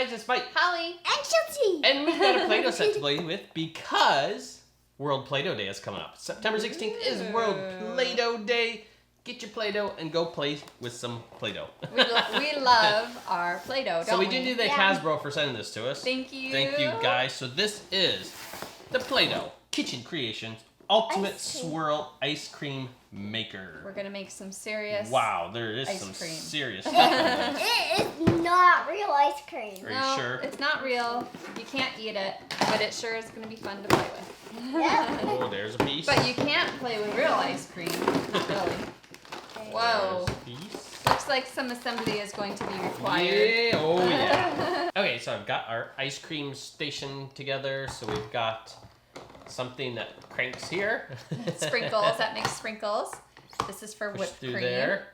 guys, it's Mike, Holly, and Chelsea. and we've got a Play-Doh set to play with because World Play-Doh Day is coming up. September 16th is World Play-Doh Day. Get your Play-Doh and go play with some Play-Doh. we love our Play-Doh, don't we? So we did do thank Hasbro for sending this to us. Thank you. Thank you, guys. So this is the Play-Doh Kitchen Creations Ultimate Swirl Ice Cream Maker. We're gonna make some serious. Wow, there is ice some cream. serious stuff in this. It is not real ice cream. Are No, you sure? it's not real. You can't eat it, but it sure is gonna be fun to play with. Yeah. Oh, there's a piece. But you can't play with real ice cream. Not really. Whoa. There's a piece. Looks like some assembly is going to be required. Yeah, oh yeah. Okay, so I've got our ice cream station together. So we've got something that cranks here. Sprinkles, that makes sprinkles. This is for Push whipped through cream. there.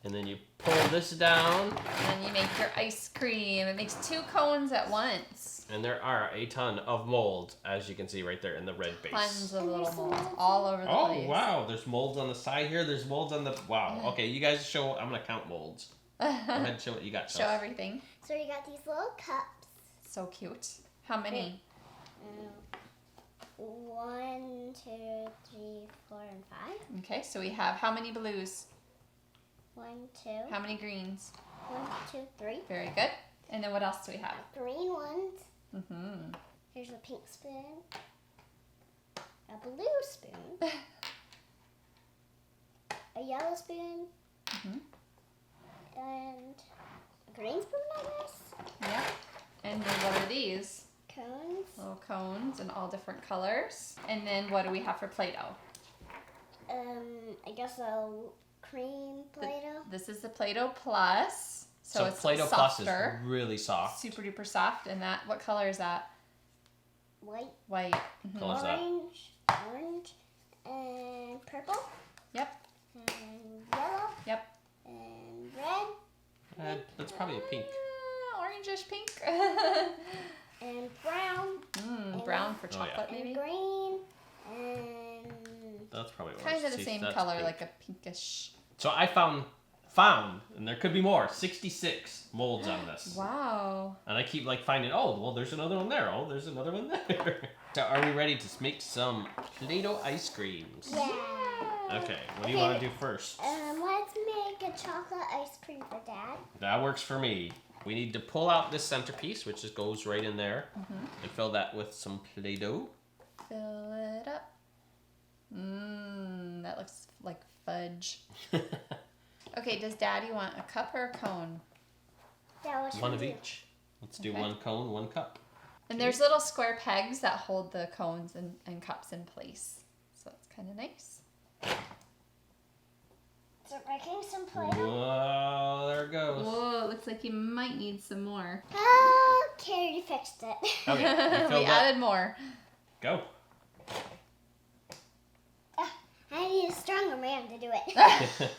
And then you pull this down. And then you make your ice cream. It makes 2 cones at once. And there are a ton of molds, as you can see right there in the red base. Tons of little molds all over the place. Oh, wow. There's molds on the side here. There's molds on the... Wow. Okay, you guys show... I'm going to count molds. Go ahead and show what you got. Show everything. So you got these little cups. So cute. How many? 1, 2, 3, 4, and 5. Okay, so we have how many blues? 1, 2. How many greens? 1, 2, 3. Very good. And then what else do we have? Green ones. Mm-hmm. Here's a pink spoon. A blue spoon. A yellow spoon. Mm-hmm. And a green spoon, I guess. Yep. And then what are these? Cones. Little cones in all different colors. And then what do we have for Play-Doh? I guess a cream Play-Doh. This is the Play-Doh Plus. So it's Play-Doh Plus is softer. really soft. Super duper soft. And that, what color is that? White. White. Mm-hmm. Color's that? Orange, and purple, Yep. and yellow, Yep. and red, That's probably a pink. Orangish pink. and brown, Brown for Oh, yeah. chocolate and maybe. green, and That's probably orange. Kind of the See, same that's color, pink. like a pinkish. So I found, and there could be more, 66 molds on this. Wow. And I keep like finding, oh, well, there's another one there. Oh, there's another one there. So are we ready to make some Play-Doh ice creams? yeah. Okay, what do you want to do first? Let's make a chocolate ice cream for Dad. That works for me. We need to pull out this centerpiece, which just goes right in there, and fill that with some Play-Doh. Fill it up. That looks like fudge. Okay, does Daddy want a cup or a cone? That was One for of you. each. Let's do Okay. 1 cone, 1 cup. And there's little square pegs that hold the cones and cups in place. So that's kind of nice. So making some Play-Doh. Whoa, there it goes. Whoa, it looks like you might need some more. Okay, you fixed it. Okay, you We filled up. added more. Go. I need a stronger man to do it.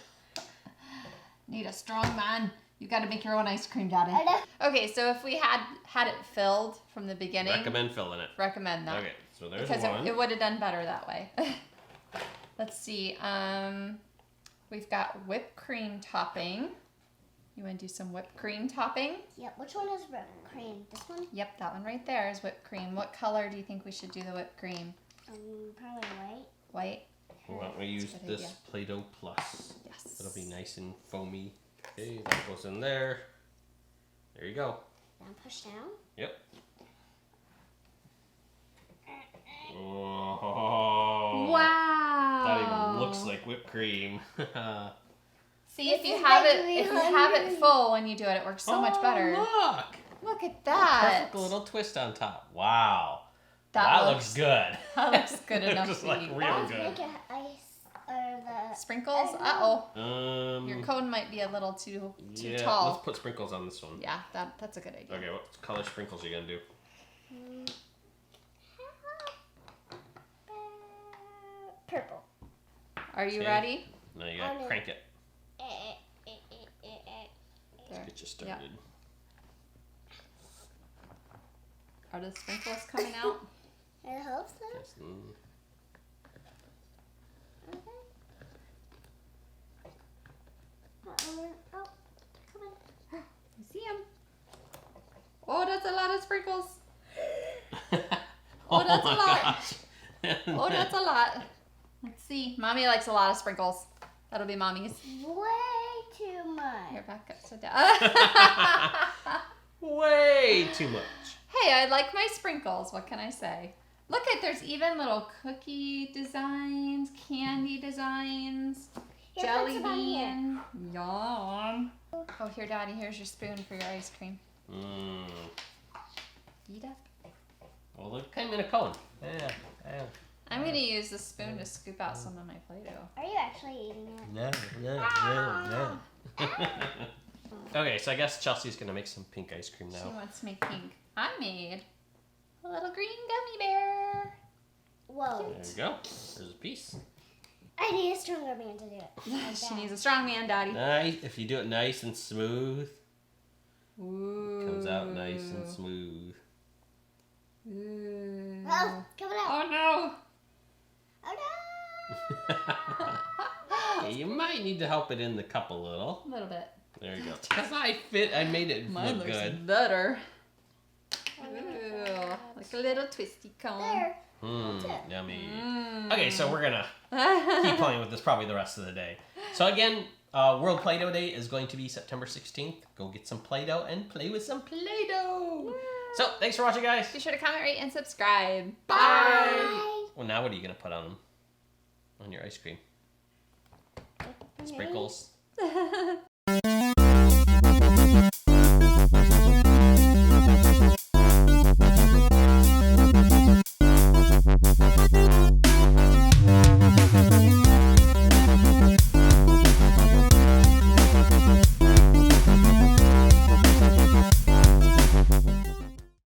Need a strong man. You got to make your own ice cream, Daddy. I know. Okay, so if we had it filled from the beginning, Recommend filling it. recommend that. Okay, so there's Because one. it would have done better that way. Let's see. We've got whipped cream topping. You want to do some whipped cream topping? Yep, which one is whipped cream? This one? Yep, that one right there is whipped cream. What color do you think we should do the whipped cream? Probably white. White? Why don't we use That's a good this idea. Play-Doh Plus? Yes. It'll be nice and foamy. Okay, that goes in there. There you go. Now push down. Yep. Oh, Wow. that even looks like whipped cream. See, This if you is have like it full when you do it, it works so much better. Look! Look at that. Perfect little twist on top. Wow. That That looks looks good. That looks good enough Just to like eat. real Let's good. make it ice or the Sprinkles? Uh-oh. Your cone might be a little too yeah, tall. let's put sprinkles on this one. Yeah, that's a good idea. Okay, what color sprinkles are you gonna do? purple. Are you Okay. ready? Now you gotta I'm in. crank it. There. Get you started. Are the sprinkles coming out? I hope so. Yes, Okay. Oh, come on. You see them? Oh, that's Oh, that's a lot. Let's see. Mommy likes a lot of sprinkles. That'll be Mommy's. Way too much. Here, back up, sit down. Way too much. Hey, I like my sprinkles. What can I say? Look at, there's even little cookie designs, candy designs, Here, jelly put some on here. bean. Yum. Oh, here, Daddy, here's your spoon for your ice cream. Mm. Eat up. Well, they came in a cone. Yeah. I'm going to use the spoon to scoop out some of my Play-Doh. Are you actually eating it? No. Okay, so I guess Chelsea's gonna make some pink ice cream She now. wants to make pink. I made a little green gummy bear. Whoa. There you go. There's a piece. I need a stronger man to do it. Like She that. needs a strong man, Daddy. Nice. If you do it nice and smooth, Ooh. it comes out nice and smooth. Ooh. Oh, coming out. Oh no. Oh Yeah, you might need to help it in the cup a little. A little bit. There you go. Cause I made it Mine look looks good. better. no. Ooh, like a little twisty cone. There. Mmm, That's it. yummy. Mm. Okay, so we're gonna keep playing with this probably the rest of the day. So again, World Play-Doh Day is going to be September 16th. Go get some Play-Doh and play with some Play-Doh. So thanks for watching, guys. Be sure to comment, rate, and subscribe. Bye. Well, now what are you gonna put on them? On your ice cream? Sprinkles.